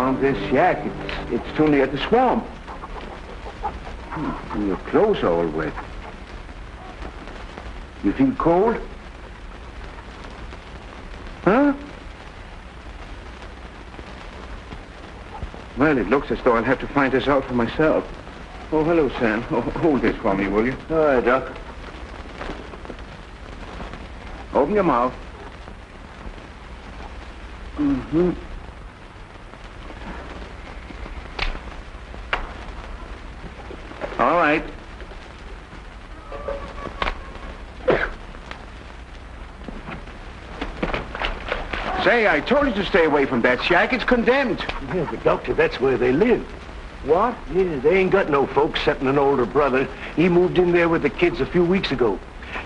found this shack. It's too near the swamp. And your clothes are all wet. You feel cold? Huh? Well, it looks as though I'll have to find this out for myself. Oh, hello, Sam. Oh, hold this for me, will you? All right, Doc. Open your mouth. Mm-hmm. All right. Say, I told you to stay away from that shack. It's condemned. Yeah, but Doctor, that's where they live. What? Yeah, they ain't got no folks excepting an older brother. He moved in there with the kids a few weeks ago.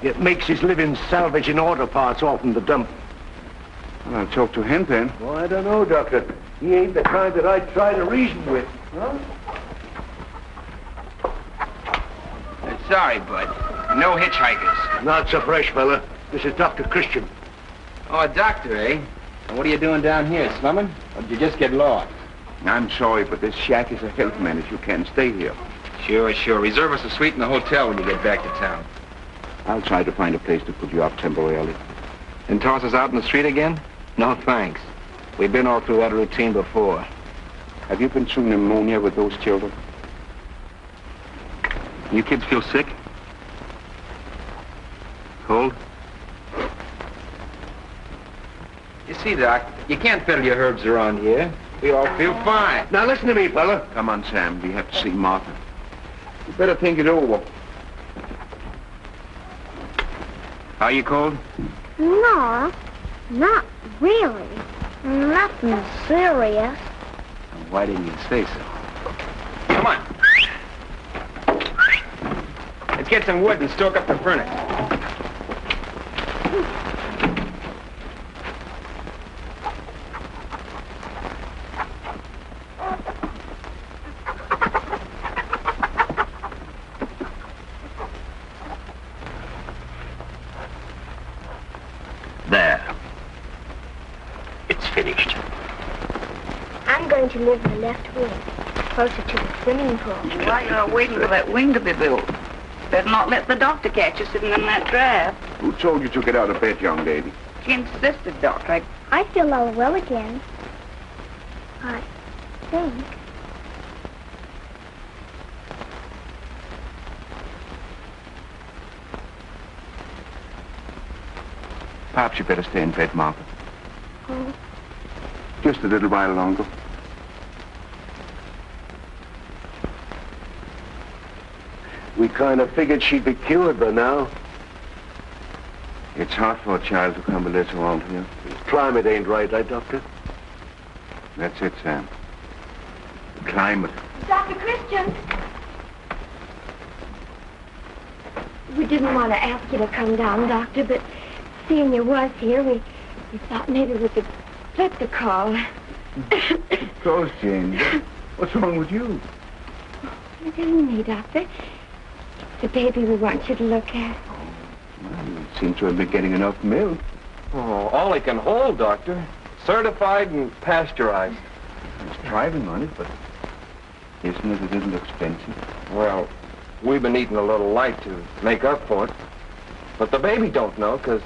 It makes his living salvaging auto parts off from the dump. Well, I'll talk to him then. Well, I don't know, Doctor. He ain't the kind that I'd try to reason with. Huh? Sorry, Bud. No hitchhikers. Not so fresh, fella. This is Dr. Christian. Oh, a doctor, eh? And what are you doing down here, slumming? Or did you just get lost? I'm sorry, but this shack is a health menace. You can't stay here. Sure. Reserve us a suite in the hotel when you get back to town. I'll try to find a place to put you up temporarily. And toss us out in the street again? No, thanks. We've been all through that routine before. Have you been through pneumonia with those children? You kids feel sick? Cold? You see, Doc, you can't fiddle your herbs around here. We all feel fine. Now listen to me, fella. Come on, Sam. We have to see Martha. You better think it over. Are you cold? No, not really. Nothing serious. Why didn't you say so? Come on. Let's get some wood and stoke up the furnace. There. It's finished. I'm going to live in the left wing, closer to the swimming pool. While you're waiting for that wing to be built, better not let the doctor catch you sitting in that draft. Who told you to get out of bed, young lady? She insisted, Doctor. I feel all well again. I think. Perhaps you better stay in bed, Martha. Oh. Just a little while longer. We kind of figured she'd be cured by now. It's hard for a child to convalesce around here. The climate ain't right, Doctor? That's it, Sam. The climate. Dr. Christian. We didn't want to ask you to come down, Doctor, but seeing you was here, we thought maybe we could flip the call. Of course, Jane. What's wrong with you? It isn't me, Doctor. The baby we want you to look at. Well, you seem to have been getting enough milk. Oh, all it can hold, Doctor. Certified and pasteurized. It's driving on it, but isn't it a little expensive? Well, we've been eating a little light to make up for it. But the baby don't know, because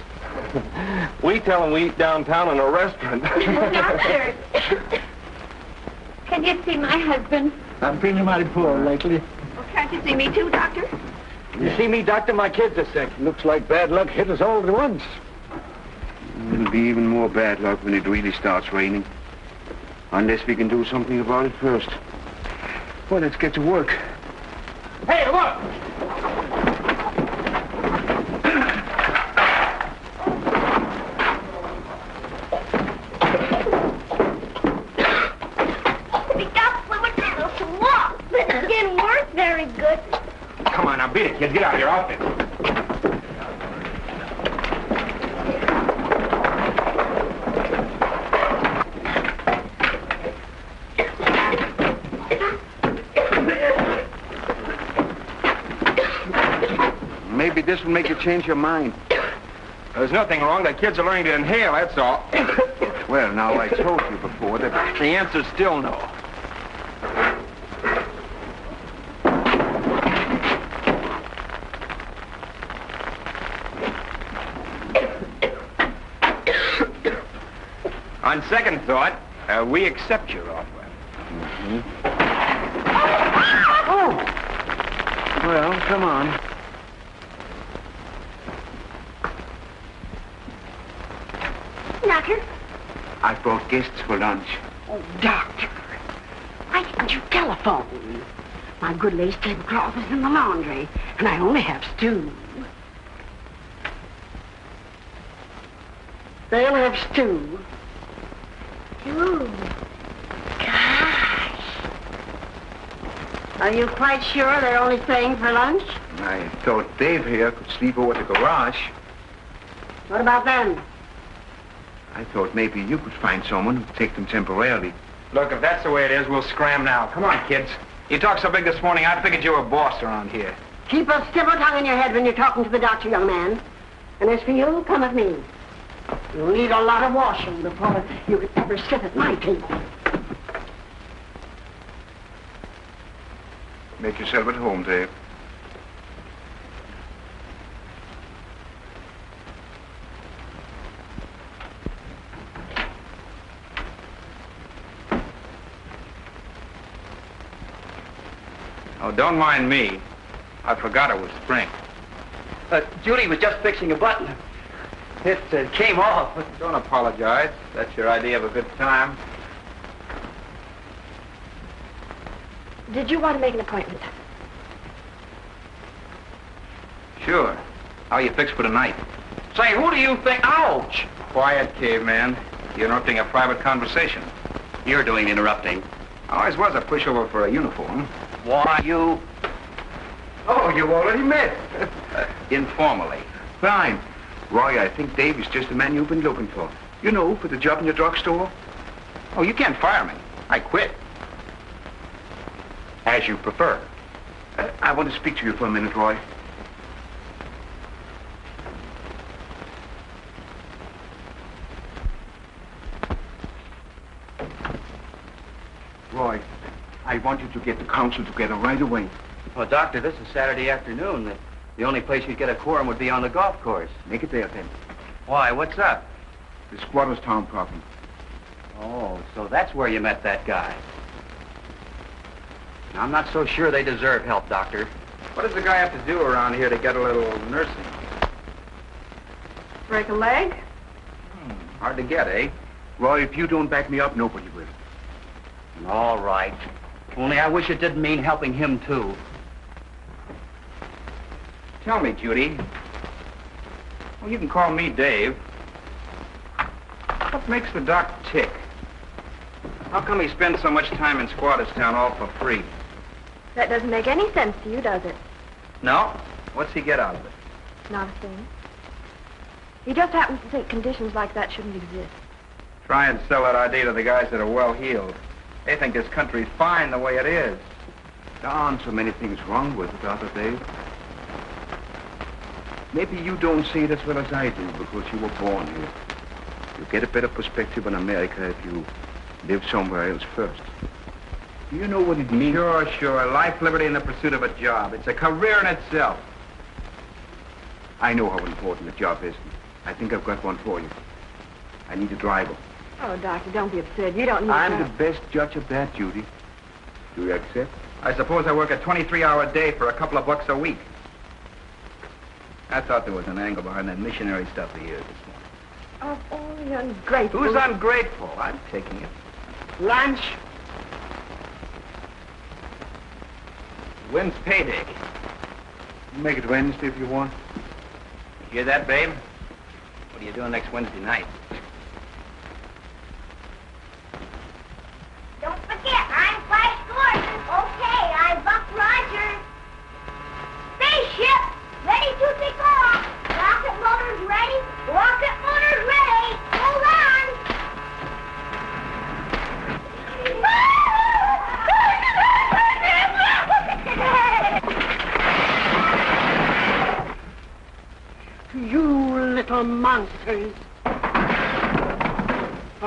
we tell him we eat downtown in a restaurant. Doctor! Can you see my husband? I'm feeling mighty poor lately. Well, can't you see me too, Doctor? You see me, Doctor? My kids are sick. Looks like bad luck hit us all at once. It'll be even more bad luck when it really starts raining. Unless we can do something about it first. Well, let's get to work. Hey, look! It didn't work very good. Come on, now beat it, kid. Get out of your outfit. Maybe this will make you change your mind. There's nothing wrong. The kids are learning to inhale, that's all. Well, now, I told you before that... The answer's still no. On second thought, we accept your offer. Oh! Well, come on. Doctor? I brought guests for lunch. Oh, Doctor, why didn't you telephone? My good lace tablecloth is in the laundry, and I only have stew. They'll have stew. Ooh. Gosh. Are you quite sure they're only staying for lunch? I thought Dave here could sleep over at the garage. What about them? I thought maybe you could find someone who'd take them temporarily. Look, if that's the way it is, we'll scram now. Come on, kids. You talked so big this morning, I figured you were a boss around here. Keep a civil tongue in your head when you're talking to the doctor, young man. And as for you, come with me. You'll need a lot of washing before you can ever sit at my table. Make yourself at home, Dave. Oh, don't mind me. I forgot it was spring. Judy was just fixing a button. It came off. Don't apologize. That's your idea of a good time. Did you want to make an appointment? Sure. How you fixed for tonight? Say, who do you think... Ouch! Quiet, caveman. You're interrupting a private conversation. You're doing interrupting. Always was a pushover for a uniform. Why, you... Oh, you already met. Informally. Fine. Roy, I think Dave is just the man you've been looking for. You know, for the job in your drugstore. Oh, you can't fire me. I quit. As you prefer. I want to speak to you for a minute, Roy. Roy, I want you to get the council together right away. Well, Doctor, this is Saturday afternoon. The only place you'd get a quorum would be on the golf course. Make it there, then. Why, what's up? The Squatters Town problem. Oh, so that's where you met that guy. I'm not so sure they deserve help, Doctor. What does the guy have to do around here to get a little nursing? Break a leg? Hard to get, eh? Roy, if you don't back me up, nobody will. All right. Only I wish it didn't mean helping him, too. Tell me, Judy. Well, you can call me Dave. What makes the doc tick? How come he spends so much time in Squatters Town all for free? That doesn't make any sense to you, does it? No? What's he get out of it? Not a thing. He just happens to think conditions like that shouldn't exist. Try and sell that idea to the guys that are well-heeled. They think this country's fine the way it is. There aren't so many things wrong with it, are there, Dave? Maybe you don't see it as well as I do because you were born here. You get a better perspective on America if you live somewhere else first. Do you know what it means? Sure. Life, liberty, and the pursuit of a job. It's a career in itself. I know how important a job is. I think I've got one for you. I need a driver. Oh, Doctor, don't be absurd. You don't need I'm to... the best judge of that, Judy. Do you accept? I suppose I work a 23-hour day for a couple of bucks a week. I thought there was an angle behind that missionary stuff of yours this morning. Oh, only ungrateful. Who's ungrateful? I'm taking it. Lunch? When's payday? Make it Wednesday if you want. You hear that, babe? What are you doing next Wednesday night? Don't forget, I'm Flash Gordon. Okay, I Buck Rogers. Spaceship, ready to take off. Rocket motors ready. Rocket motors ready. Hold on. You little monsters.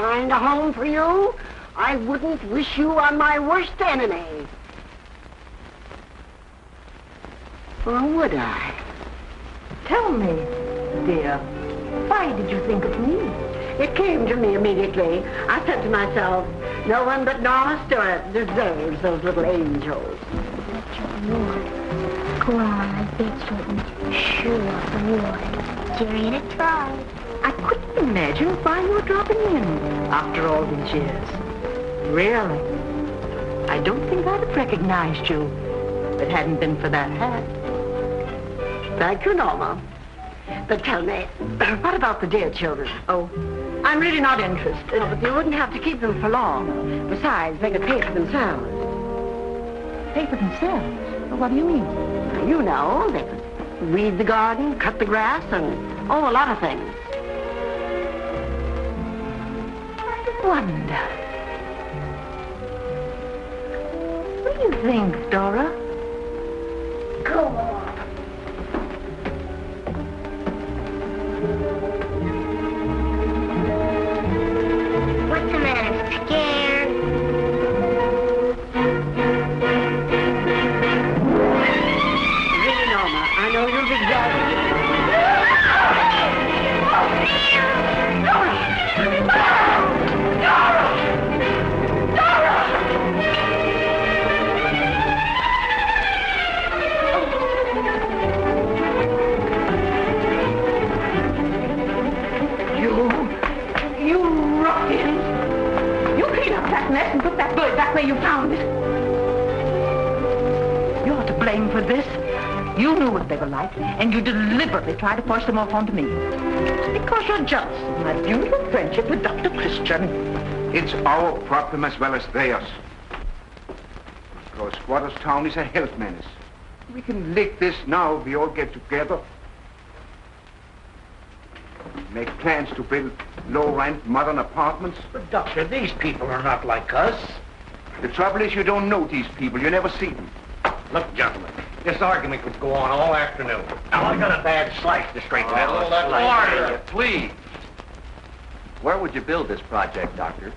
find a home for you, I wouldn't wish you on my worst enemy. Or would I? Tell me, dear, why did you think of me? It came to me immediately. I said to myself, no one but Norma Stewart deserves those little angels. Go on, I bet you sure would. Give it a try. I couldn't imagine why you were dropping in after all these years. Really. I don't think I'd have recognized you if it hadn't been for that hat. Thank you, Norma. But tell me, what about the dear children? Oh, I'm really not interested. No, but you wouldn't have to keep them for long. Besides, they could pay for themselves. Pay for themselves? Well, what do you mean? You know, they could weed the garden, cut the grass, and, a lot of things. I wonder. What do you think, Dora? Go on. What's the matter? Scared? Really, Norma, I know you'll be glad. You ruffians! You clean up that mess and put that bird back where you found it. You're to blame for this. You knew what they were like, and you deliberately tried to force them off onto me. It's because you're jealous of my beautiful friendship with Dr. Christian. It's our problem as well as theirs. Because Squatters Town is a health menace. We can lick this now if we all get together. Make plans to build low-rent modern apartments. But, Doctor, these people are not like us. The trouble is you don't know these people. You never see them. Look, gentlemen, this argument could go on all afternoon. Now, I got a bad slice to straighten out. Oh, that's order, please. Where would you build this project, Doctor?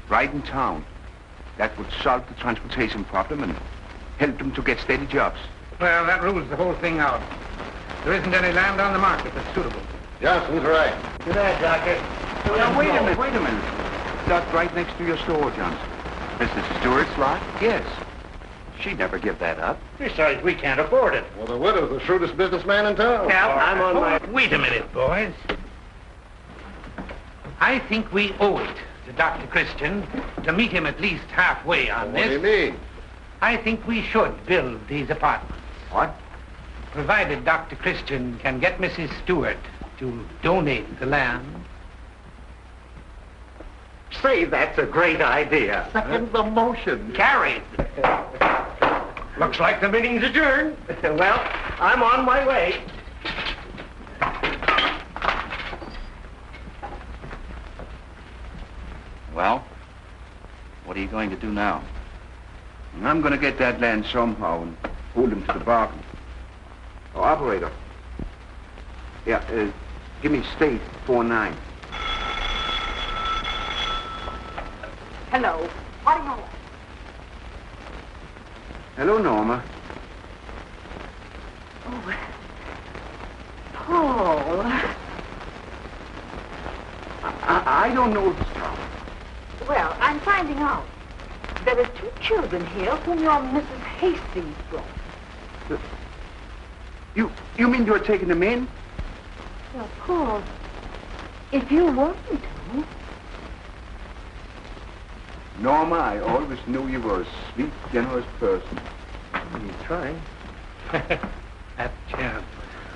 Right in town. That would solve the transportation problem and help them to get steady jobs. Well, that rules the whole thing out. There isn't any land on the market that's suitable. Johnson's right. Good night, Doctor. Now, wait a minute. That's right next to your store, Johnson. Mrs. Stewart's lot? Yes. She'd never give that up. Besides, we can't afford it. Well, the widow's the shrewdest businessman in town. Now, I'm on my... Wait a minute, boys. I think we owe it to Dr. Christian to meet him at least halfway on What this. do you mean? I think we should build these apartments. What? Provided Dr. Christian can get Mrs. Stewart to donate the land. Say, that's a great idea. Second the motion. Carried. Looks like the meeting's adjourned. Well, I'm on my way. Well, what are you going to do now? I'm going to get that land somehow and hold them to the bargain. Oh, operator. Yeah, give me state 49. Hello. What do you want? Hello, Norma. Oh, Paul. I don't know this town. Well, I'm finding out. There are 2 children here whom your Mrs. Hastings brought. You mean you're taking them in? Well, Paul, if you want me to. Norma, I always knew you were a sweet, generous person. You trying? That chance.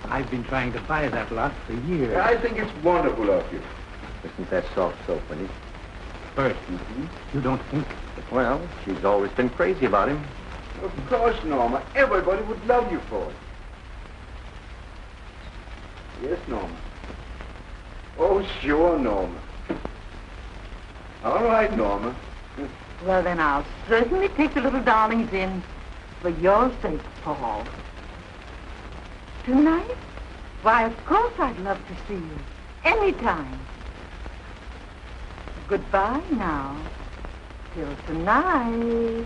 I've been trying to buy that lot for years. I think it's wonderful of you. Isn't that soft soap, Winnie? First, you don't think? Well, she's always been crazy about him. Of course, Norma. Everybody would love you for it. Yes, Norma. Oh, sure, Norma. All right, Norma. Well, then I'll certainly take the little darlings in for your sake, Paul. Tonight? Why, of course I'd love to see you. Anytime. Goodbye now. Till tonight.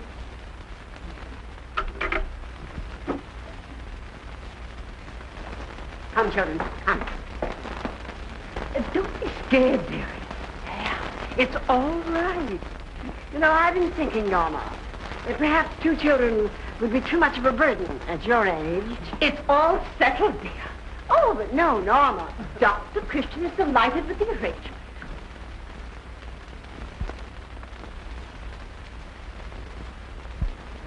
Come, children, come. Don't be scared, dearie. It's all right. You know, I've been thinking, Norma, that perhaps 2 children would be too much of a burden at your age. It's all settled, dear. Oh, but no, Norma. Dr. Christian is delighted with the arrangement.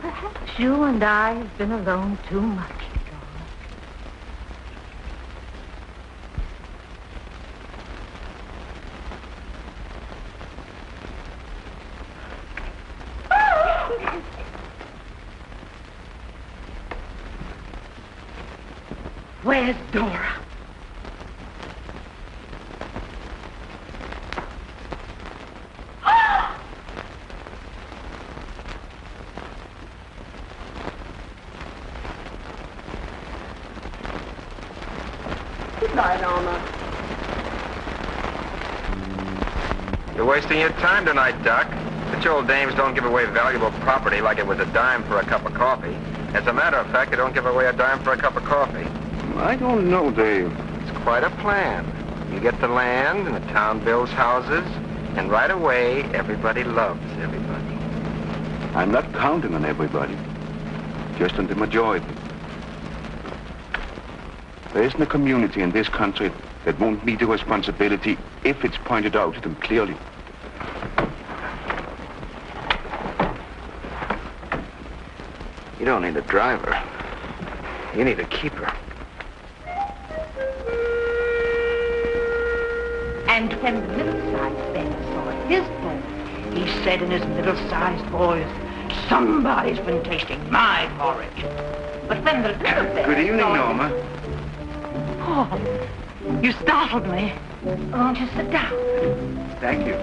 Perhaps you and I have been alone too much, Where's Dora? Goodbye, Norma. You're wasting your time tonight, Doc. Such old dames don't give away valuable property like it was a dime for a cup of coffee. As a matter of fact, they don't give away a dime for a cup of coffee. I don't know, Dave. It's quite a plan. You get the land, and the town builds houses, and right away, everybody loves everybody. I'm not counting on everybody. Just on the majority. There isn't a community in this country that won't meet the responsibility if it's pointed out to them clearly. You don't need a driver. You need a keeper. And when the middle-sized man saw his boy, he said in his middle-sized voice, "Somebody's been tasting my porridge." But when the little bear Good evening, saw Norma. Paul, you startled me. Won't you sit down? Thank you.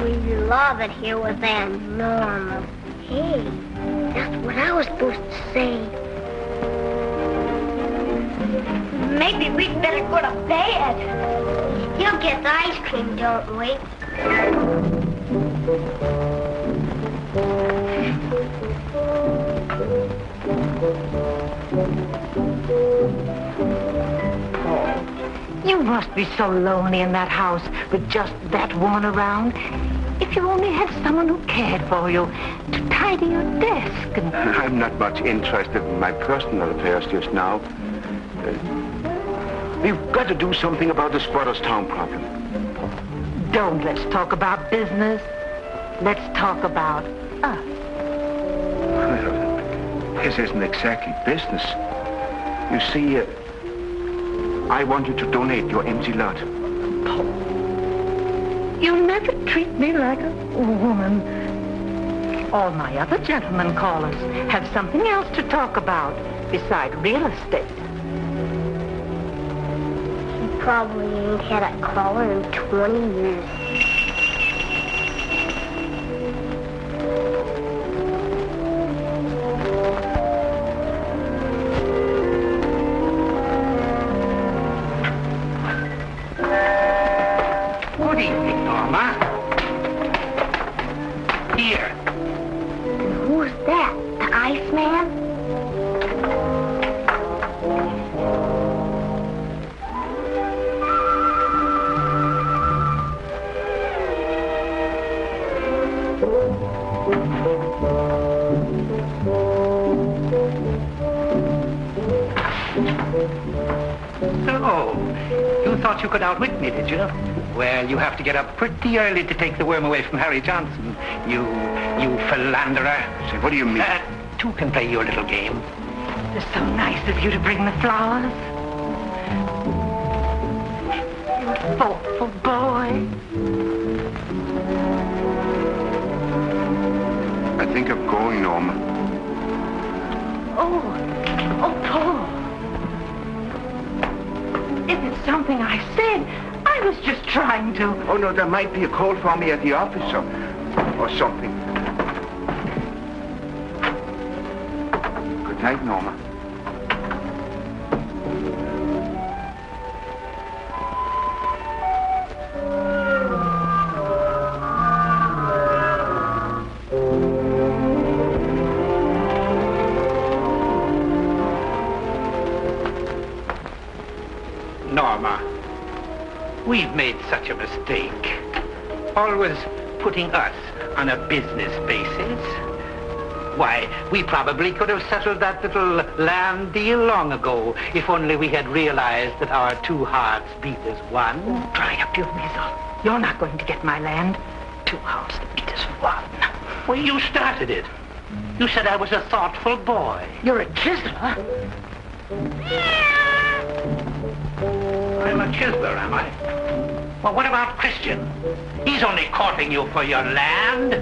We love it here with Aunt Norma. Hey, that's what I was supposed to say. Maybe we'd better go to bed. We still get the ice cream, don't we? You must be so lonely in that house with just that woman around. If you only had someone who cared for you, to tidy your desk and... I'm not much interested in my personal affairs just now. We've got to do something about the Squatters Town problem. Don't let's talk about business. Let's talk about us. Well, this isn't exactly business. You see, I want you to donate your empty lot. You never treat me like a woman. All my other gentlemen callers have something else to talk about besides real estate. He probably ain't had a caller in 20 years. Good evening, Norma. Here. Who's that? The Iceman? So, you thought you could outwit me, did you? Well, you have to get up pretty early to take the worm away from Harry Johnson. You philanderer. Say, what do you mean? Two can play your little game. It's so nice of you to bring the flowers. You thoughtful boy. I think of going, Norma. Oh, Paul. If it's something I said, I was just trying to... Oh, no, there might be a call for me at the office or something. Good night, Norma. we've made such a mistake. Always putting us on a business basis. Why, we probably could have settled that little land deal long ago if only we had realized that our two hearts beat as one. Oh, dry up your weasel. You're not going to get my land. Two hearts that beat as one. Well, you started it. You said I was a thoughtful boy. You're a chiseler. I'm a chiseler, am I? Well, what about Christian? He's only courting you for your land.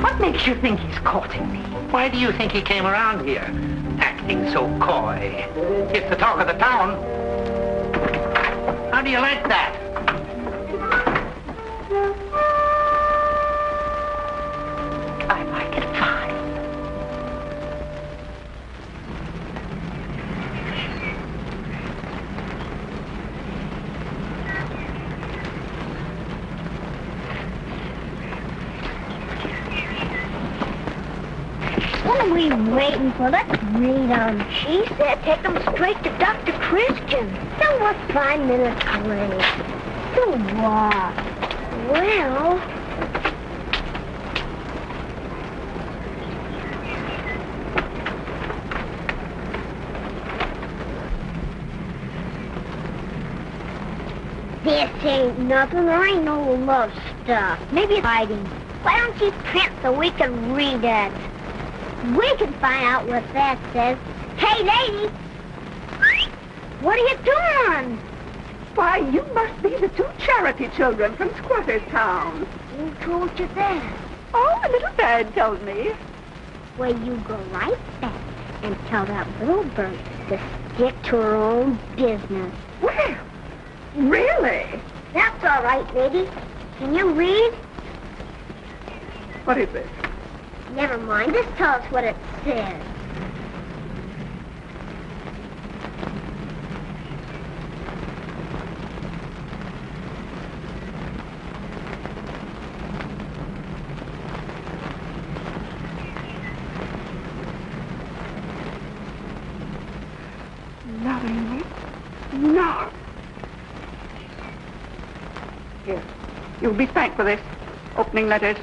What makes you think he's courting me? Why do you think he came around here, acting so coy? It's the talk of the town. How do you like that? I like it fine. What are we waiting for? Let's read them. She said take them straight to Dr. Christian. So we're 5 minutes late. So what? Well... This ain't nothing. There ain't no love stuff. Maybe it's hiding. Why don't you print so we can read it? We can find out what that says. Hey, lady! What are you doing? Why, you must be the two charity children from Squatter's Town. Who told you that? Oh, a little bird told me. Well, you go right back and tell that little bird to stick to her own business. Well, really? That's all right, lady. Can you read? What is it? Never mind. Just tell us what it says. Lovingly? No. Here. You'll be thanked for this. Opening letters.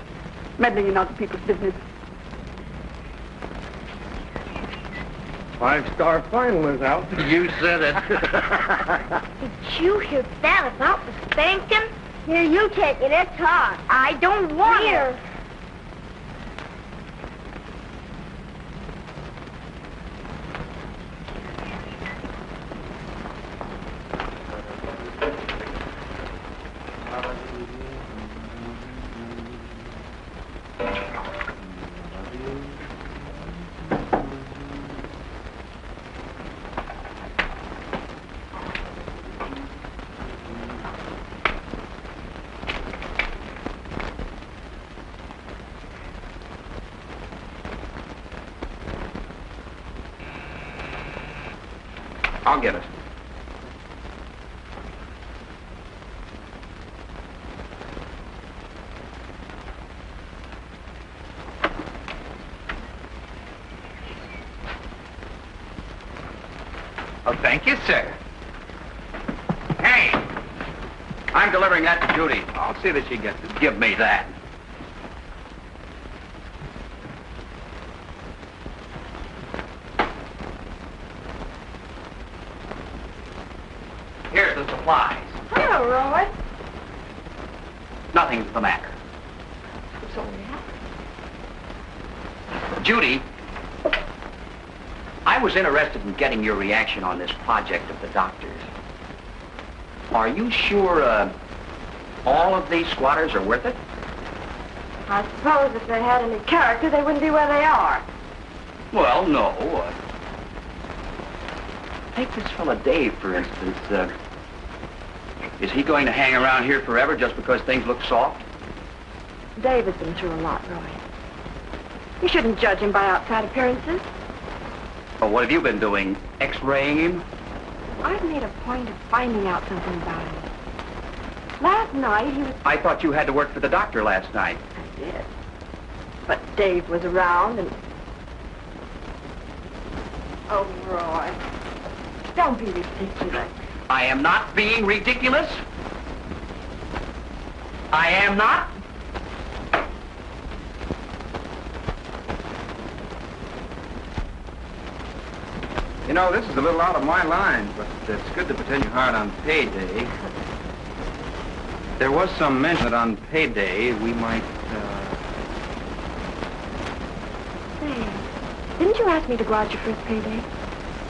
Meddling in other people's business. 5-star final is out. You said it. Did you hear that about the spanking? Here, you take it. It's hot. I don't want it. I'll get it. Oh, thank you, sir. Hey! I'm delivering that to Judy. I'll see that she gets it. Give me that. Here's the supplies. Hello, Roy. Nothing's the matter. What's all that? Judy, I was interested in getting your reaction on this project of the doctor's. Are you sure all of these squatters are worth it? I suppose if they had any character, they wouldn't be where they are. Well, no. Take this fella Dave, for instance. Is he going to hang around here forever just because things look soft? David's been through a lot, Roy. You shouldn't judge him by outside appearances. Well, what have you been doing? X-raying him? I've made a point of finding out something about him. Last night, he was... I thought you had to work for the doctor last night. I did. But Dave was around, and Oh, Roy. Don't be ridiculous. I am not being ridiculous. I am not. You know, this is a little out of my line, but it's good to pretend you're hired on payday. There was some mention that on payday we might, Say, didn't you ask me to go out your first payday?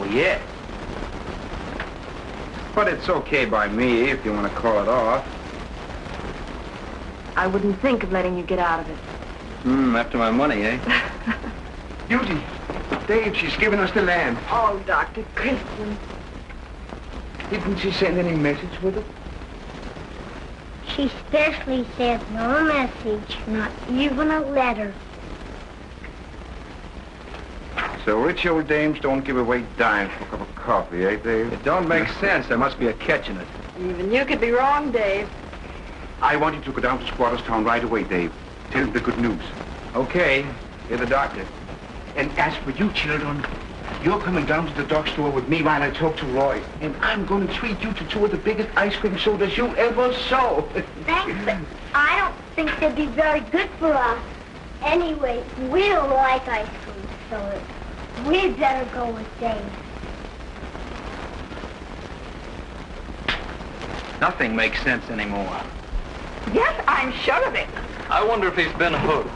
Well, yes. But it's okay by me if you want to call it off. I wouldn't think of letting you get out of it. After my money, eh? Beauty. Dave, she's giving us the land. Oh, Dr. Christian. Didn't she send any message with it? She specially said no message, not even a letter. So rich old dames don't give away dimes for a cup of coffee, eh, Dave? It don't make sense. There must be a catch in it. Even you could be wrong, Dave. I want you to go down to Squatters Town right away, Dave. Tell him the good news. Okay. You're the doctor. And as for you children, you're coming down to the drugstore with me while I talk to Roy. And I'm going to treat you to 2 of the biggest ice cream sodas you ever saw. Thanks, but I don't think they'd be very good for us. Anyway, we don't like ice cream, so we'd better go with Dave. Nothing makes sense anymore. Yes, I'm sure of it. I wonder if he's been hooked.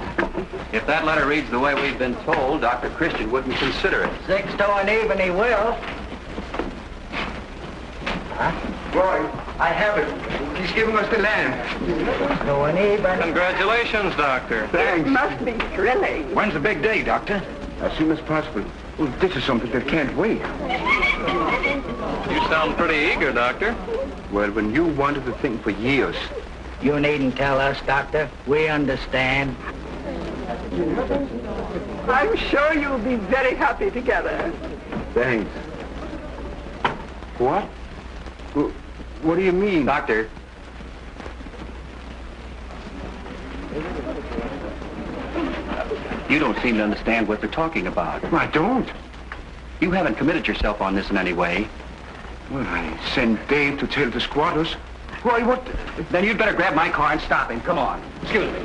If that letter reads the way we've been told, Dr. Christian wouldn't consider it. 6 to an even, he will. Roy, I have it. He's giving us the land. To an even. Congratulations, Doctor. Thanks. It must be thrilling. When's the big day, Doctor? As soon as possible. Well, this is something that can't wait. You sound pretty eager, Doctor. Well, when you wanted the thing for years. You needn't tell us, Doctor. We understand. I'm sure you'll be very happy together. Thanks. What? What do you mean? Doctor. You don't seem to understand what they're talking about. I don't. You haven't committed yourself on this in any way. Well, I sent Dave to tell the squatters. Roy, what? Then you'd better grab my car and stop him. Come on. Excuse me.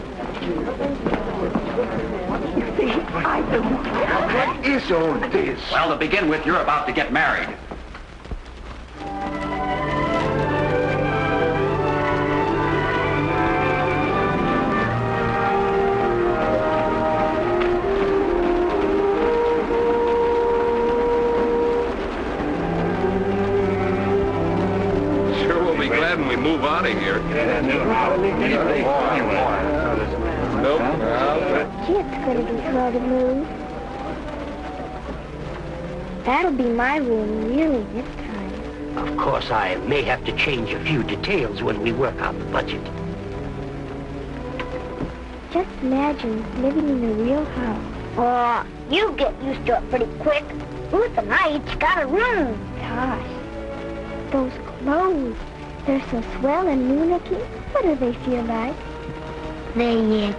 You see, I don't. What is all this? Well, to begin with, you're about to get married. When we move out of here. Nope. It's going to be hard to move. That'll be my room, really, this time. Of course, I may have to change a few details when we work out the budget. Just imagine living in a real house. Oh, you get used to it pretty quick. Ruth and I each got a room. Gosh, those clothes. They're so swell and new looking. What do they feel like? They itch.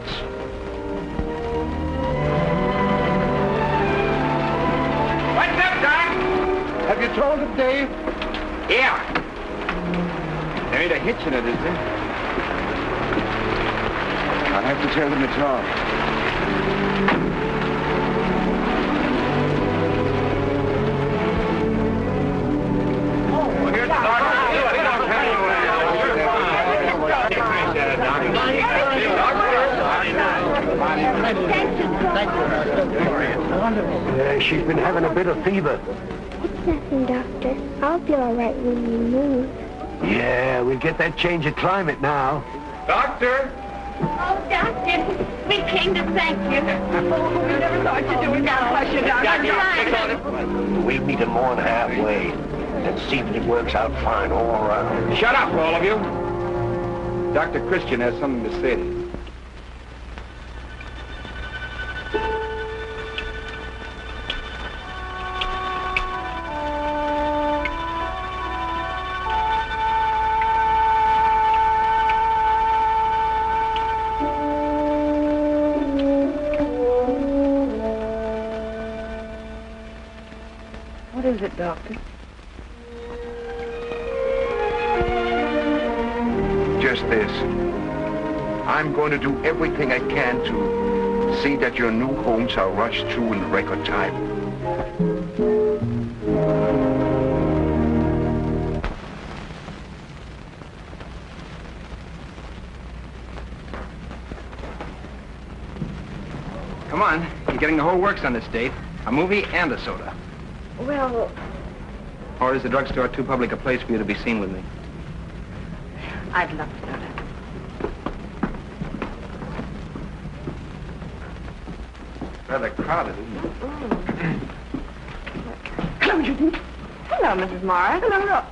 What's up, Doc? Have you told him, Dave? Yeah. There ain't a hitch in it, is there? I'll have to tell them it's off. Well, here's the doctor. She's been having a bit of fever. It's nothing, Doctor. I'll be all right when you move. Yeah, we'll get that change of climate now. Doctor! Oh, Doctor, we came to thank you. Oh, we never thought you'd do it. God bless you, Doctor. We'll meet him more than halfway and see if it works out fine all around. Shut up, all of you. Dr. Christian has something to say to you. is it, Doctor? Just this. I'm going to do everything I can to see that your new homes are rushed through in record time. Come on. You're getting the whole works on this date. A movie and a soda. Well, Or is the drugstore too public a place for you to be seen with me? I'd love soda. Rather crowded, isn't it? Hello, Judy. Hello, Mrs. Morris. Hello.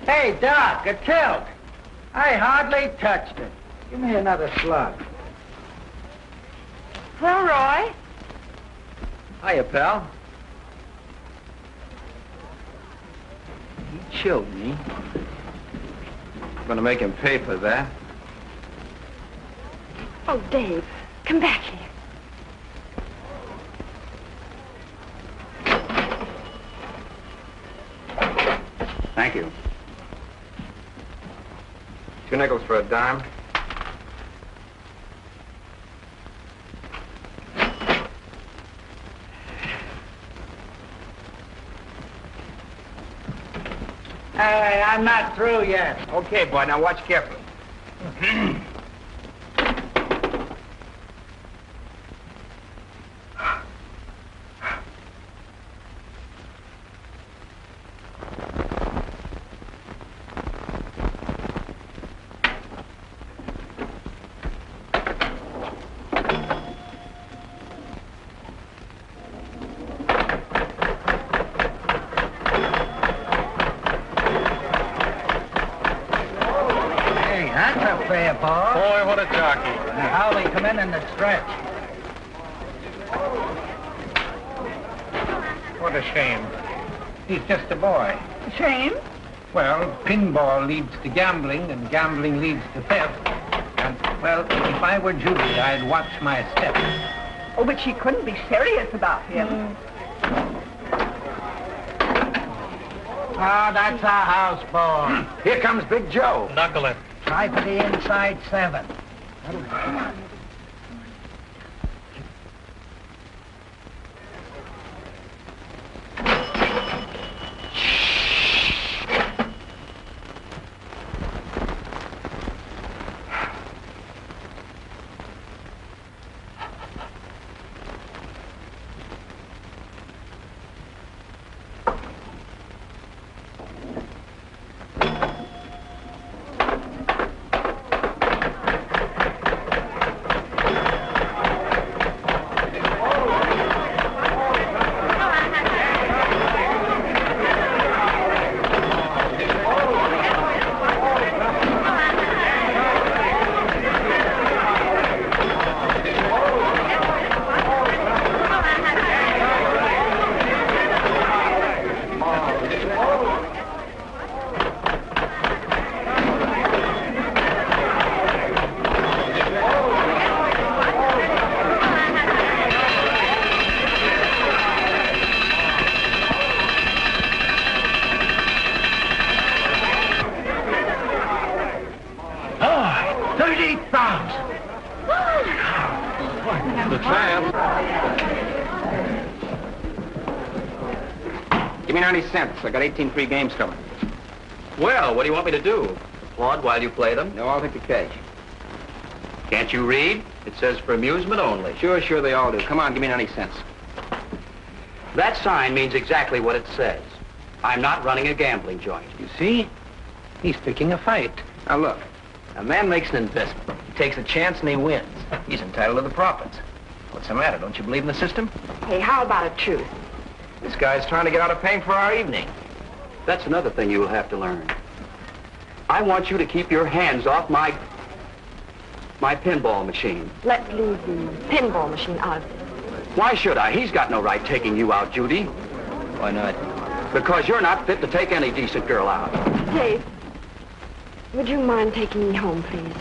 Hey, Doc, a tilt. I hardly touched it. Give me another slug. Well, Roy. Hiya, pal. He chilled me. I'm gonna make him pay for that. Oh, Dave, come back here. Thank you. 2 nickels for a dime. I'm not through yet. Okay, boy, now watch carefully. Boy, what a jockey. How they come in the stretch. What a shame. He's just a boy. Shame? Well, pinball leads to gambling, and gambling leads to theft. And, well, if I were Judy, I'd watch my step. Oh, but she couldn't be serious about him. Ah, that's our house ball. Here comes Big Joe. Knuckle it. Try for the inside 7. Give me 90 cents. I got 18 free games coming. Well, what do you want me to do? Applaud while you play them? No, I'll take the cash. Can't you read? It says for amusement only. Sure, they all do. Come on, give me 90 cents. That sign means exactly what it says. I'm not running a gambling joint. You see? He's picking a fight. Now, look. A man makes an investment. He takes a chance and he wins. He's entitled to the profits. What's the matter? Don't you believe in the system? Hey, how about a truth? This guy's trying to get out of paying for our evening. That's another thing you'll have to learn. I want you to keep your hands off my pinball machine. Let's leave the pinball machine out of it. Why should I? He's got no right taking you out, Judy. Why not? Because you're not fit to take any decent girl out. Dave, would you mind taking me home, please?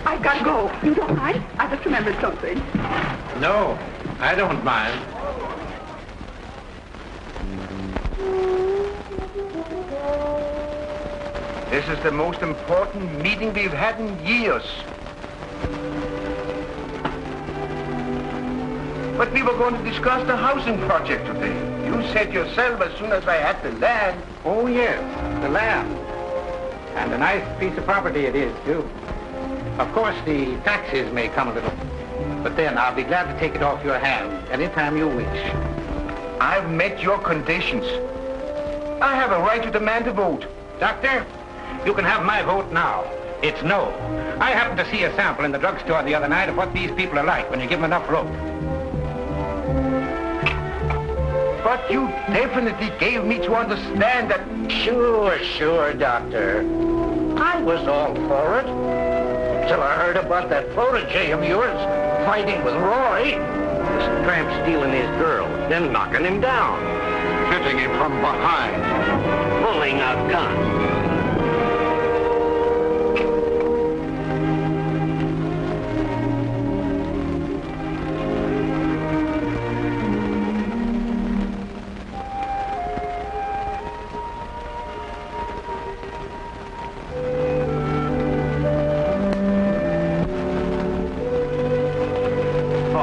I've got to go. You don't mind? I just remembered something. No, I don't mind. This is the most important meeting we've had in years. But we were going to discuss the housing project today. You said yourself as soon as I had the land. Oh, yes, the land. And a nice piece of property it is, too. Of course, the taxes may come a little. But then I'll be glad to take it off your hands anytime you wish. I've met your conditions. I have a right to demand a vote. Doctor, you can have my vote now. It's no. I happened to see a sample in the drugstore the other night of what these people are like when you give them enough rope. But you definitely gave me to understand that... Sure, Doctor. I was all for it. Till I heard about that protege of yours fighting with Roy. This tramp stealing his girl, then knocking him down. Hitting him from behind. Pulling a gun.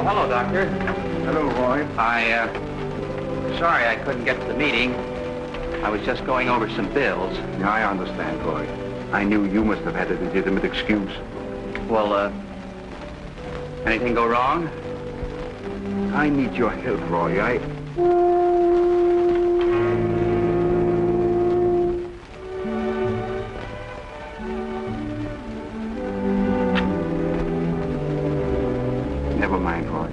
Hello, Doctor. Hello, Roy. Sorry I couldn't get to the meeting. I was just going over some bills. Yeah, I understand, Roy. I knew you must have had a legitimate excuse. Well, anything go wrong? I need your help, Roy. Never mind, Roy.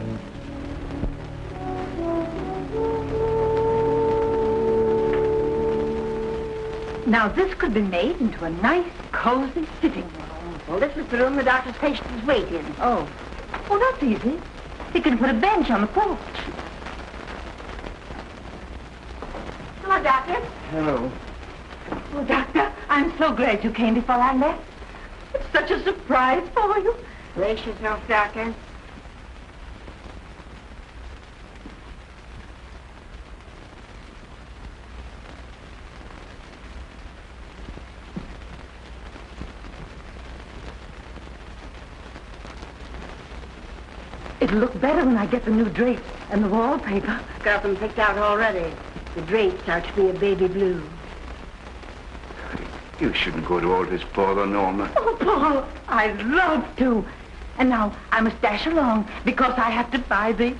Now, this could be made into a nice, cozy sitting room. Well, this is the room the doctor's patients wait in. Oh. Well, that's easy. You can put a bench on the porch. Hello, Doctor. Hello. Oh, Doctor, I'm so glad you came before I left. It's such a surprise for you. Brace yourself, Doctor. It'll look better when I get the new drapes and the wallpaper. Got them picked out already. The drapes are to be a baby blue. You shouldn't go to all this bother, Norma. Oh, Paul, I'd love to. And now I must dash along because I have to buy the...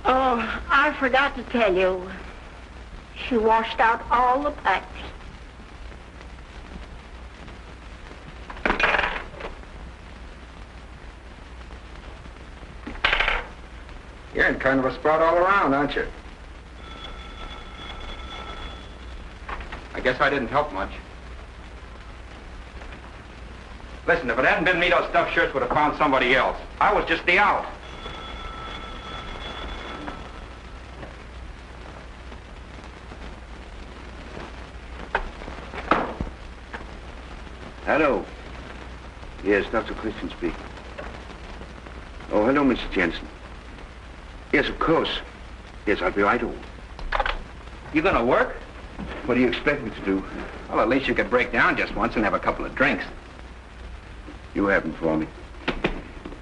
Oh, I forgot to tell you. She washed out all the pipes. You're in kind of a spot all around, aren't you? I guess I didn't help much. Listen, if it hadn't been me, those stuffed shirts would have found somebody else. I was just the out. Hello. Yes, Dr. Christian speaking. Oh, hello, Mrs. Jensen. Yes, of course. Yes, I'll be right over. You gonna work? What do you expect me to do? Well, at least you could break down just once and have a couple of drinks. You haven't for me.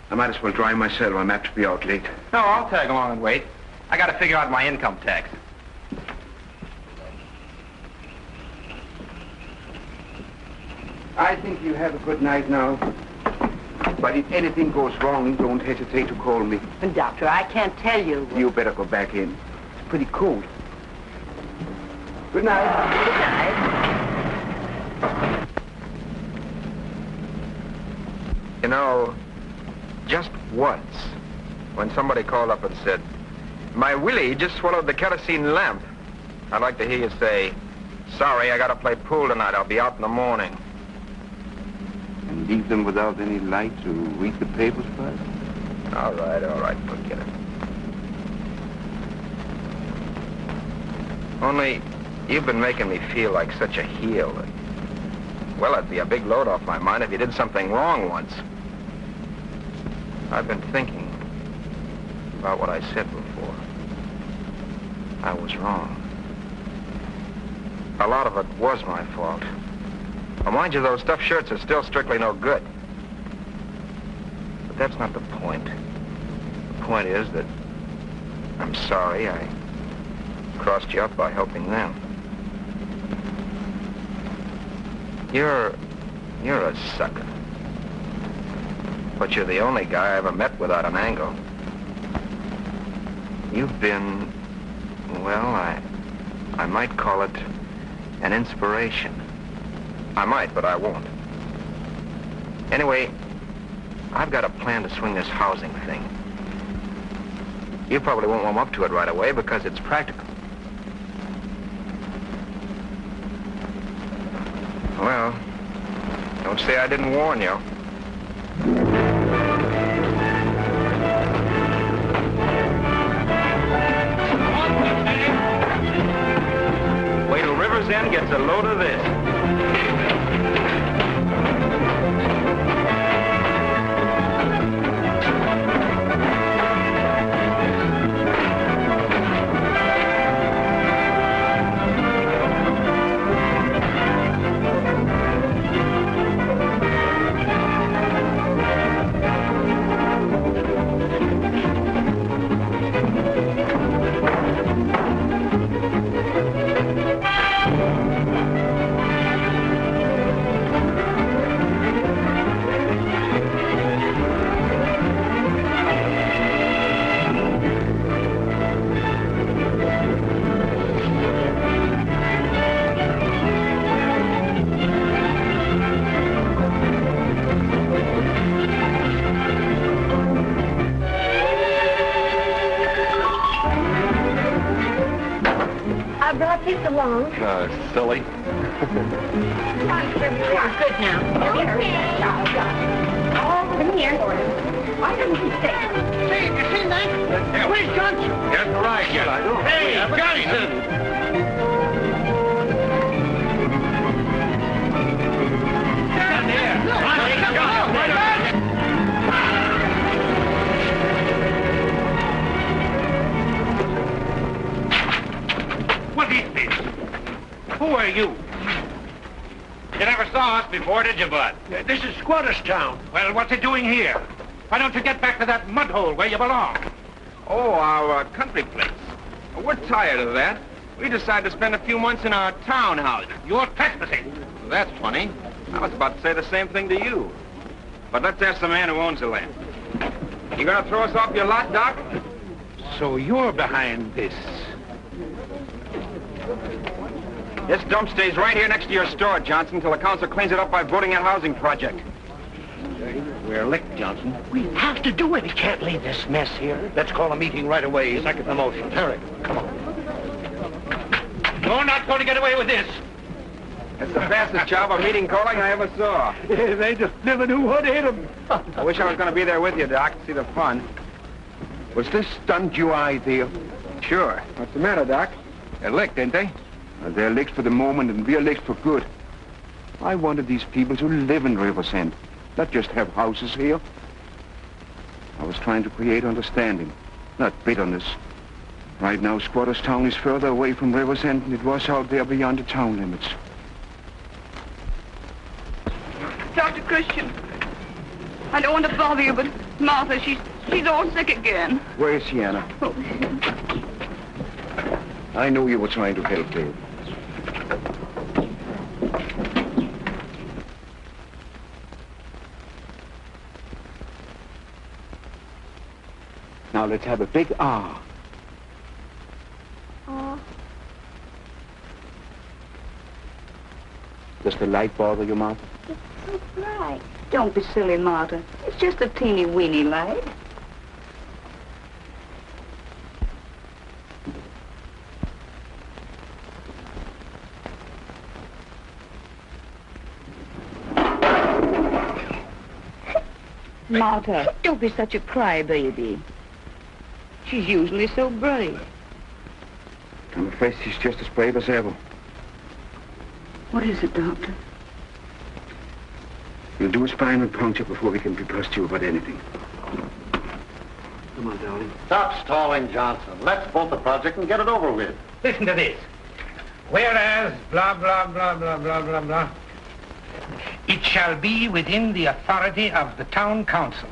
I might as well drive myself. I'm apt to be out late. No, I'll tag along and wait. I gotta figure out my income tax. I think you have a good night now. But if anything goes wrong, don't hesitate to call me. Doctor, I can't tell you. You better go back in. It's pretty cold. Good night. Good night. You know, just once, when somebody called up and said, "My Willie just swallowed the kerosene lamp," I'd like to hear you say, "Sorry, I gotta play pool tonight. I'll be out in the morning." And leave them without any light to read the papers by? All right, forget it. Only, you've been making me feel like such a heel that, well, it'd be a big load off my mind if you did something wrong once. I've been thinking about what I said before. I was wrong. A lot of it was my fault. Well, mind you, those stuffed shirts are still strictly no good. But that's not the point. The point is that I'm sorry I crossed you up by helping them. You're a sucker. But you're the only guy I ever met without an angle. You've been, well, I might call it an inspiration. I might, but I won't. Anyway, I've got a plan to swing this housing thing. You probably won't warm up to it right away because it's practical. Well, don't say I didn't warn you. Wait till River's End gets a load of this. Silly. You're good now. Oh, come here. Why didn't you stay? Hey, you seen that? Where's Johnson? Get the right, get I do. Hey, Johnson! What is this? Who are you? You never saw us before, did you, Bud? This is Squatter's Town. Well, what's it doing here? Why don't you get back to that mud hole where you belong? Oh, our country place. We're tired of that. We decided to spend a few months in our townhouse. You're trespassing. Well, that's funny. I was about to say the same thing to you. But let's ask the man who owns the land. You gonna throw us off your lot, Doc? So you're behind this. This dump stays right here next to your store, Johnson, until the council cleans it up by voting that housing project. We're licked, Johnson. We have to do it. We can't leave this mess here. Let's call a meeting right away. Second the motion. Hurry, come on. You're not going to get away with this. That's the fastest job of meeting calling I ever saw. They just never knew what hit them. I wish I was going to be there with you, Doc, to see the fun. Was this stunt your idea? Sure. What's the matter, Doc? They're licked, ain't they? They're licked for the moment, and we're licked for good. I wanted these people to live in River's End, not just have houses here. I was trying to create understanding, not bitterness. Right now, Squatter's Town is further away from River's End than it was out there beyond the town limits. Dr. Christian, I don't want to bother you, but Martha, she's all sick again. Where is she, Anna? Oh. I knew you were trying to help, Dave. let's have a big R. Does the light bother you, Martha? It's so bright. Don't be silly, Martha. It's just a teeny weeny light. Martha, don't be such a crybaby. She's usually so brave. I'm afraid she's just as brave as ever. What is it, Doctor? We'll do a spinal puncture before we can be positive about anything. Come on, darling. Stop stalling, Johnson. Let's bolt the project and get it over with. Listen to this. Whereas, blah, blah, blah, blah, blah, blah, blah. It shall be within the authority of the town council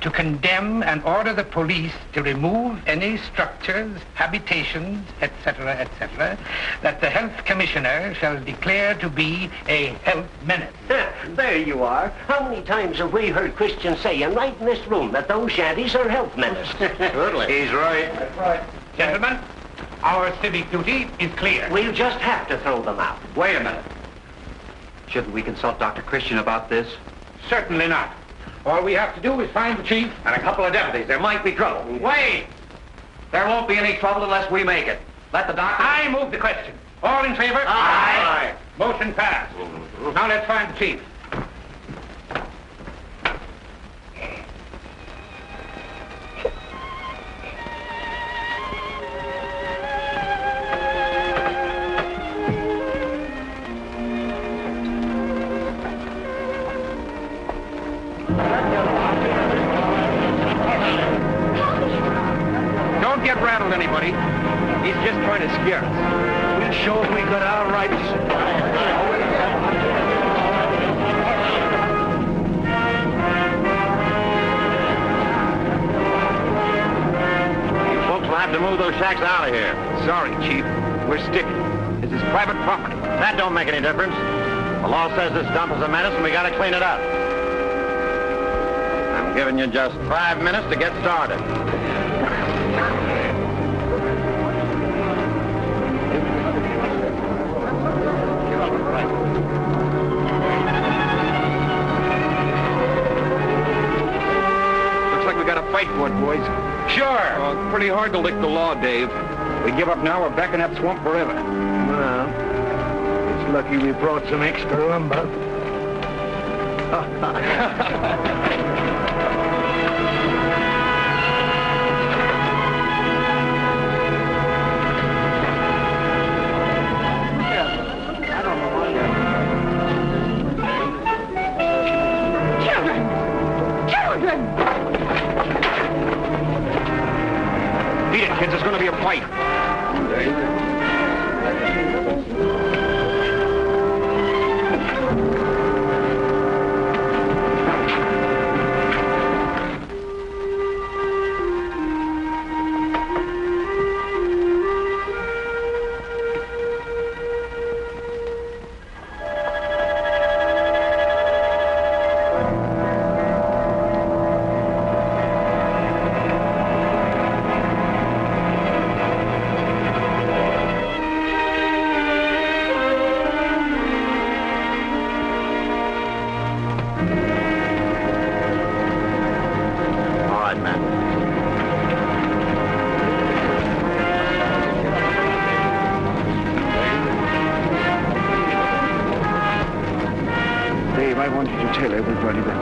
to condemn and order the police to remove any structures, habitations, etc., etc., that the health commissioner shall declare to be a health menace. There you are. How many times have we heard Christians saying right in this room that those shanties are health menaces? Surely. He's right. That's right. Gentlemen, our civic duty is clear. We'll just have to throw them out. Wait a minute. Shouldn't we consult Dr. Christian about this? Certainly not. All we have to do is find the chief And a couple of deputies. There might be trouble. Wait! There won't be any trouble unless we make it. Let the doctor... I move the question. All in favor? Aye. Motion passed. Now let's find the chief. Don't get rattled, anybody. He's just trying to scare us. We'll show him we got our rights. You folks will have to move those shacks out of here. Sorry, Chief. We're sticking. This is private property. That don't make any difference. The law says this dump is a menace and we gotta clean it up. I'm giving you just 5 minutes to get started. Looks like we got to fight for it, boys. Sure. Well, it's pretty hard to lick the law, Dave. We give up now, we're back in that swamp forever. Well, it's lucky we brought some extra lumber. Beat it, kids. There's going to be a fight. I wanted to tell everybody that.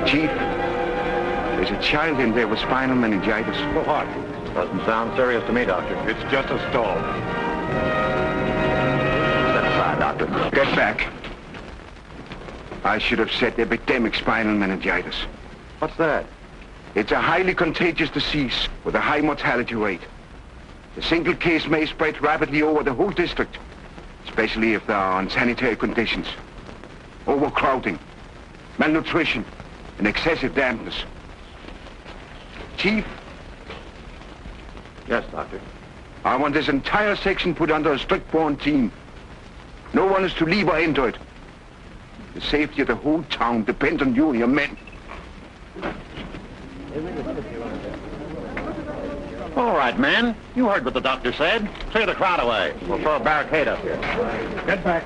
Chief, there's a child in there with spinal meningitis. For what? Doesn't sound serious to me, Doctor. It's just a stall. Step aside, Doctor. Get back. I should have said epidemic spinal meningitis. What's that? It's a highly contagious disease with a high mortality rate. A single case may spread rapidly over the whole district, especially if there are unsanitary conditions, overcrowding, malnutrition, and excessive dampness. Chief? Yes, Doctor. I want this entire section put under a strict quarantine. No one is to leave or enter it The safety of the whole town depends on you and your men. All right, men. You heard what the doctor said. Clear the crowd away. We'll throw a barricade up here. Get back.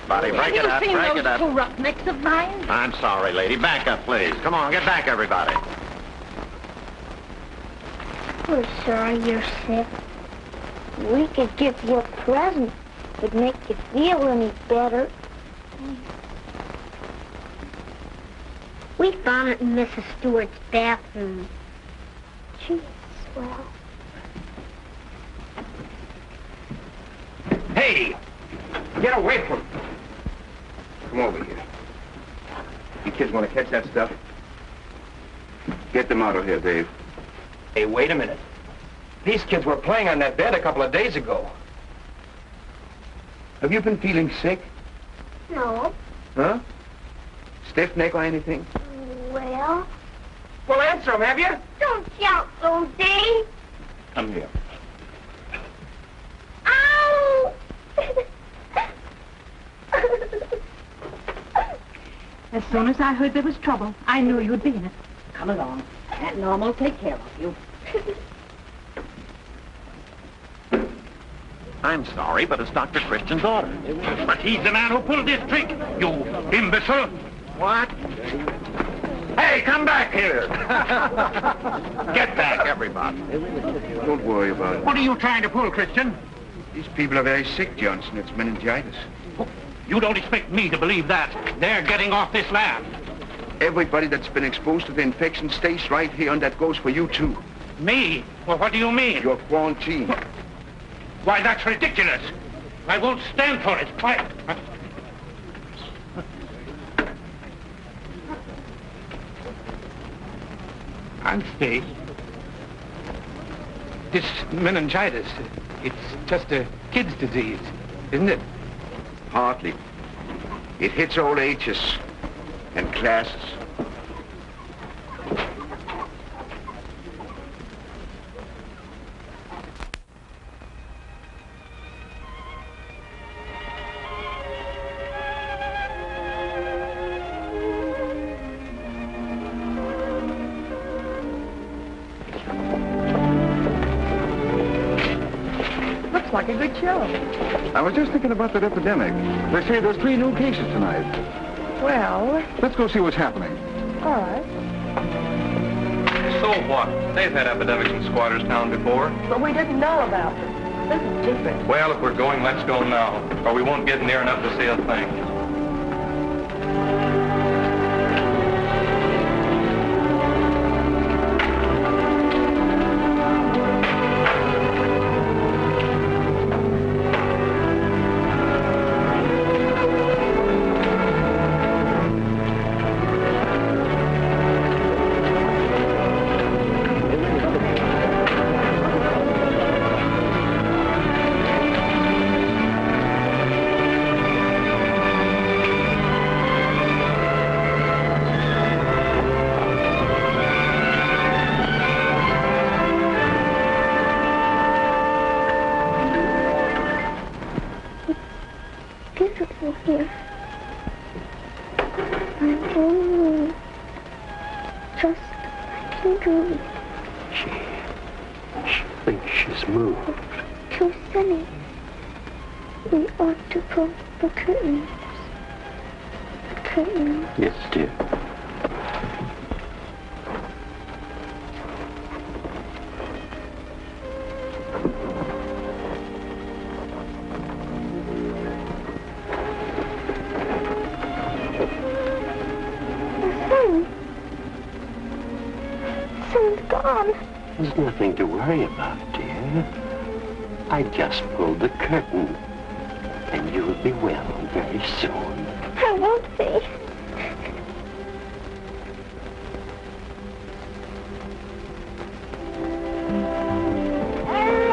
Buddy, break it up, break it up. Two roughnecks of mine? I'm sorry, lady. Back up, please. Come on, get back, everybody. We're sorry you're sick. We could give you a present. Would make you feel any better. We found it in Mrs. Stewart's bathroom. She's swell. Hey! Get away from him. Come over here. You kids want to catch that stuff? Get them out of here, Dave. Hey, wait a minute. These kids were playing on that bed a couple of days ago. Have you been feeling sick? No. Huh? Stiff neck or anything? Well, Well, answer them, have you? don't shout so, Dave. Come here. Ow! As soon as I heard there was trouble, I knew you'd be in it. Come along. Aunt Norma will take care of you. I'm sorry, but it's Dr. Christian's order. But he's the man who pulled this trick, you imbecile. What? Hey, come back here. Get back, everybody. Don't worry about it. What are you trying to pull, Christian? These people are very sick, Johnson. It's meningitis. You don't expect me to believe that. They're getting off this land. Everybody that's been exposed to the infection stays right here, and that goes for you, too. Me? Well, what do you mean? You're quarantined. Why, that's ridiculous. I won't stand for it. Why? I'll stay. This meningitis, it's just a kid's disease, isn't it? Hardly. It hits all ages and classes. Looks like a good show. I was just thinking about that epidemic. They say there's 3 new cases tonight. Well, Let's go see what's happening. all right. So what? They've had epidemics in Squatters Town before. But we didn't know about them. This is different. Well, if we're going, let's go now, or we won't get near enough to see a thing. Beautiful here. I'm only just like a dream. She thinks she's moved. Too sunny. We ought to pull the curtains. The curtains. Yes, dear. There's nothing to worry about, dear. I just pulled the curtain, and you'll be well very soon. I won't be.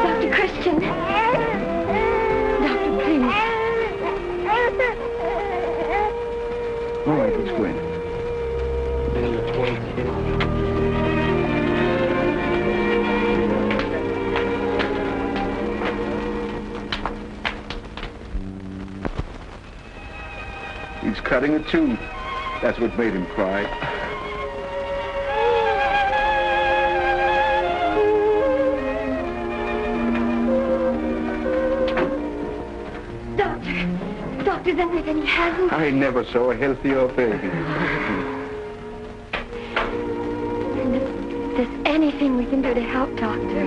Dr. Christian. Doctor, please. All right, let's go in. He's cutting a tooth. That's what made him cry. Doctor, is there anything he hasn't? I never saw a healthier baby. And if there's anything we can do to help, Doctor.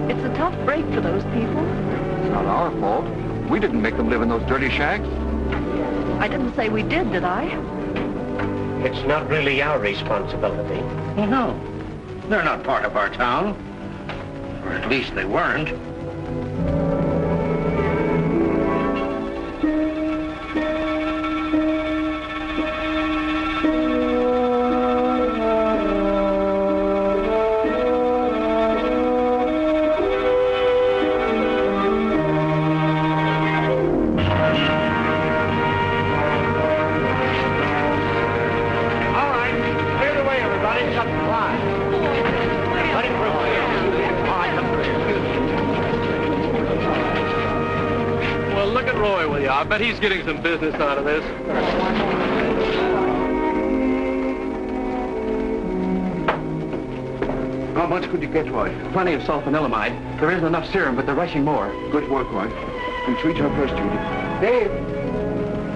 It's a tough break for those people. It's not our fault. We didn't make them live in those dirty shacks. I didn't say we did I? It's not really our responsibility. Well, no. They're not part of our town. Or at least they weren't. I bet he's getting some business out of this. How much could you get, Roy? Plenty of sulfanilamide. There isn't enough serum, but they're rushing more. Good work, Roy. And treat her first, Judy. Dave,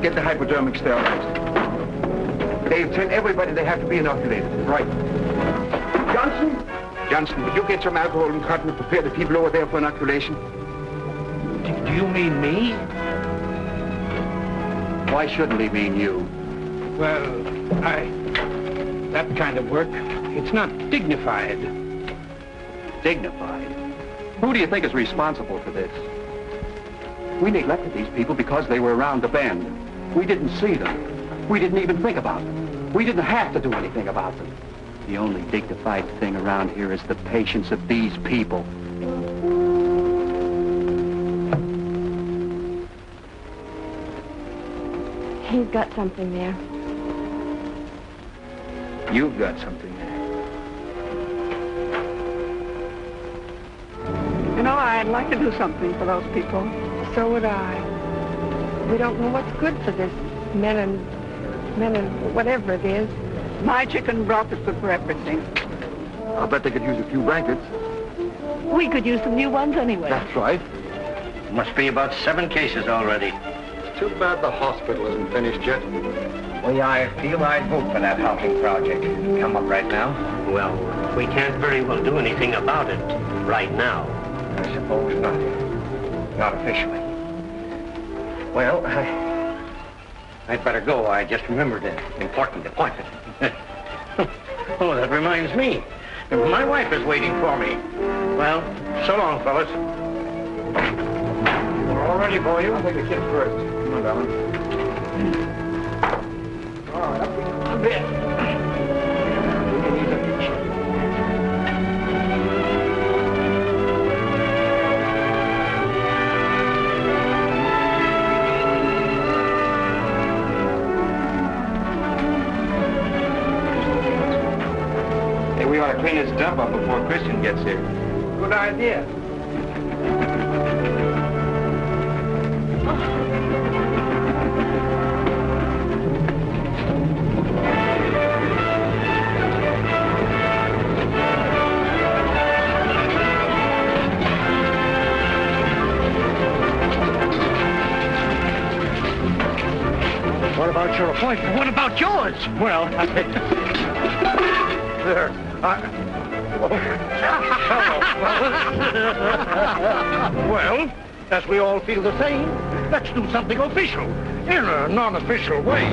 get the hypodermic sterilized. Dave, tell everybody they have to be inoculated. Right. Johnson, would you get some alcohol and cotton to prepare the people over there for inoculation? Do you mean me? Why shouldn't he mean you? Well, that kind of work, it's not dignified. Dignified? Who do you think is responsible for this? We neglected these people because they were around the bend. We didn't see them. We didn't even think about them. We didn't have to do anything about them. The only dignified thing around here is the patience of these people. He's got something there. You've got something there. You know, I'd like to do something for those people. So would I. We don't know what's good for this men and whatever it is. My chicken broth is good for everything. I'll bet they could use a few blankets. We could use some new ones anyway. That's right. Must be about 7 cases already. Too bad the hospital isn't finished yet. Well, I feel I'd vote for that housing project. Come up right now? Well, we can't very well do anything about it right now. I suppose not. Not officially. Well, I'd better go. I just remembered an important appointment. Oh, that reminds me. My wife is waiting for me. Well, so long, fellas. We're all ready for you. I'll take the kids first. Come on, darling. All right, up we go. A bit. Hey, we ought to clean this dump up before Christian gets here. Good idea. What about your appointment? What about yours? Well, there. Well, as we all feel the same, let's do something official in a non-official way.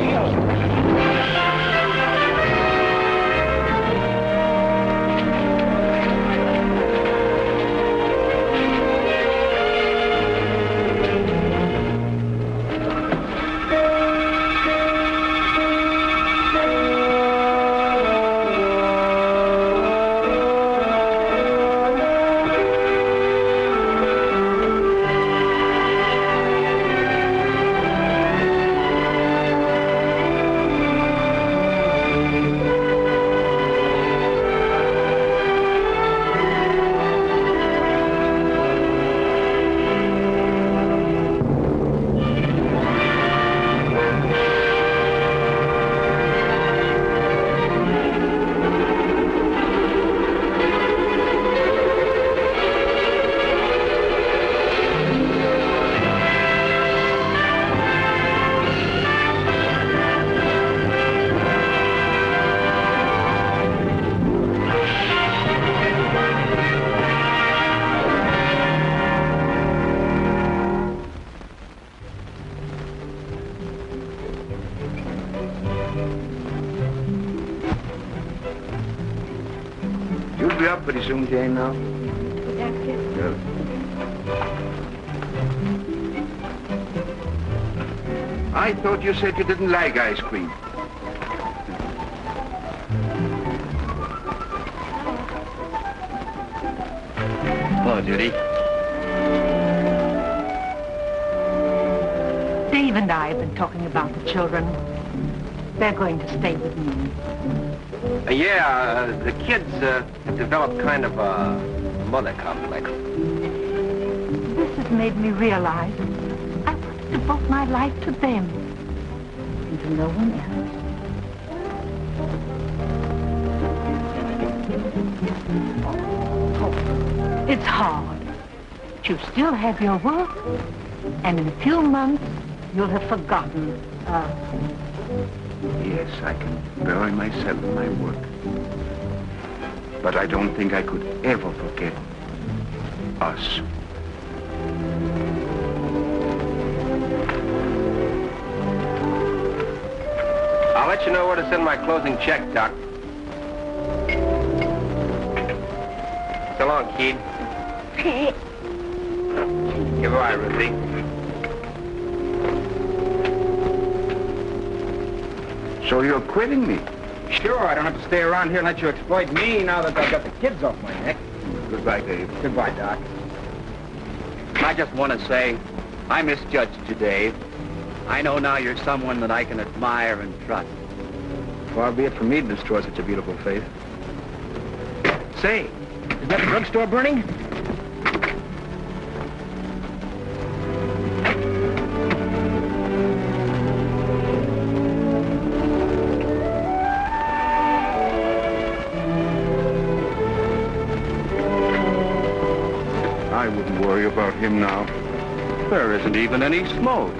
pretty soon, Jane, now? That's it. Good. I thought you said you didn't like ice cream. Hello, Judy. Dave and I have been talking about the children. They're going to stay with me. The kids have developed kind of a mother complex. This has made me realize I want to devote my life to them and to no one else. It's hard, but you still have your work, and in a few months, you'll have forgotten us. Yes, I can bury myself in my work. But I don't think I could ever forget us. I'll let you know where to send my closing check, Doc. So long, Keith. Goodbye, Ruthie. So you're quitting me? Sure, I don't have to stay around here and let you exploit me now that I've got the kids off my neck. Goodbye, Dave. Goodbye, Doc. I just want to say, I misjudged you, Dave. I know now you're someone that I can admire and trust. Far be it from me to destroy such a beautiful faith. Say, is that the drugstore burning? I wouldn't worry about him now. There isn't even any smoke.